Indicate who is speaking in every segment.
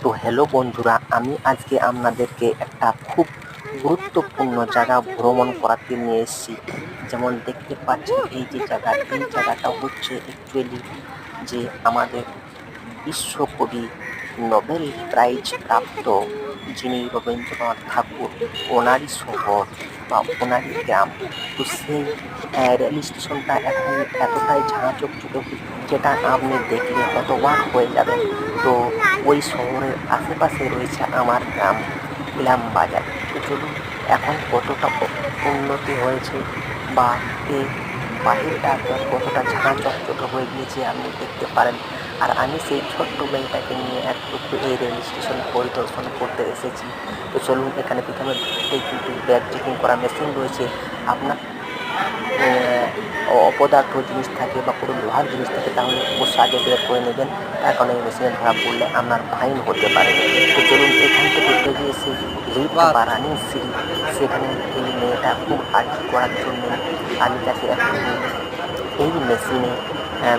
Speaker 1: তো হ্যালো বন্ধুরা, আমি আজকে আপনাদেরকে একটা খুব গুরুত্বপূর্ণ জায়গা ভ্রমণ করাতে নিয়ে এসেছি। যেমন দেখতে পাচ্ছেন এই জায়গাটা হচ্ছে অ্যাকচুয়ালি যে আমাদের বিশ্বকবি নোবেল প্রাইজ প্রাপ্ত যিনি রবীন্দ্রনাথ ঠাকুর, ওনারই শহর বা ওনারই গ্রাম। তো সেই রেল স্টেশনটা এখন এতটাই ঝাঁচকচকে যেটা আপনি দেখলে হতবাক হয়ে যাবেন। তো ওই শহরের আশেপাশে রয়েছে আমার গ্রাম ইলাম বাজার। তো চলুন এখন কতটা উন্নতি হয়েছে বা এই বাহিরটা কতটা ঝাঁচকচকে হয়ে গিয়েছে আপনি দেখতে পারেন। আর আমি সেই ছোট্ট মেয়েটাকে নিয়ে একটু এই রেল স্টেশন পরিদর্শন করতে এসেছি। তো চলুন, এখানে প্রথমে ঢুকতেই কিন্তু ব্যাগ চেকিং করা মেশিন রয়েছে। আপনার অপদার্থ জিনিস থাকে বা কোনো লোহার জিনিস থাকে তাহলে অবশ্যই আগে বের করে নেবেন, তার কারণে এই মেশিনে ধরা পড়লে আপনার ফাইন হতে পারে। তো চলুন, এখান থেকে বেরিয়ে এসে লিফট
Speaker 2: বাস।
Speaker 1: বা রানিং সিঁড়ি, সেখানে এই মেয়েটা খুব আর্জি করার জন্য আমি তাকে একটু এই মেশিনে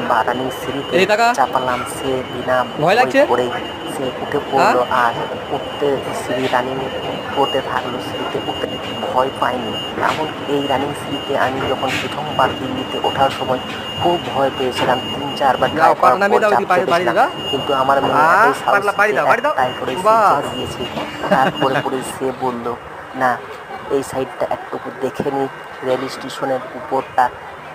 Speaker 1: বা রানিং সিঁড়িতে
Speaker 2: এদিকে তাকা।
Speaker 1: চাপালাম। সে বিনা
Speaker 2: ভয়
Speaker 1: ভয়
Speaker 2: লাগছে?
Speaker 1: করেই সে উঠে
Speaker 2: হ্যাঁ?
Speaker 1: পড়লো আর উঠতে সিঁড়ি রানিং করতে থাকলো। সিঁড়িতে উঠতে ভয় পায়নি। এমনকি এই রানিং সিঁড়িতে আমি যখন প্রথমবার দিল্লিতে ওঠার সময় খুব ভয় পেয়েছিলাম, ৩-৪ বার
Speaker 2: যাও
Speaker 1: ট্রাই
Speaker 2: পাটা
Speaker 1: করার পর
Speaker 2: নামিয়ে দাও,
Speaker 1: চাপতে
Speaker 2: বাড়ি
Speaker 1: গেছিলাম,
Speaker 2: দিবা।
Speaker 1: কিন্তু আমার মেয়ে এতই
Speaker 2: পারলা
Speaker 1: সাহসী
Speaker 2: বাড়ি
Speaker 1: যে
Speaker 2: দাও, বাড়ি দাও।
Speaker 1: একটাই করে সে
Speaker 2: বাস।
Speaker 1: চেপে দিয়েছে। তারপরে সে বলল, না এই সাইডটা একটুকু দেখে নি, রেল স্টেশনের উপরটা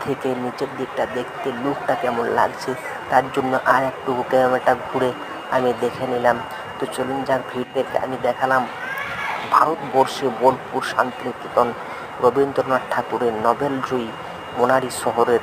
Speaker 1: থেকে নিচের দিকটা দেখতে লুকটা কেমন লাগছে, তার জন্য আর একটু ক্যামেরাটা ঘুরে আমি দেখে নিলাম। তো চলুন যাক, ভিড় দেখে আমি দেখালাম ভারতবর্ষে বোলপুর শান্তিনিকেতন রবীন্দ্রনাথ ঠাকুরের নোবেল জয়ী ওনারই শহরের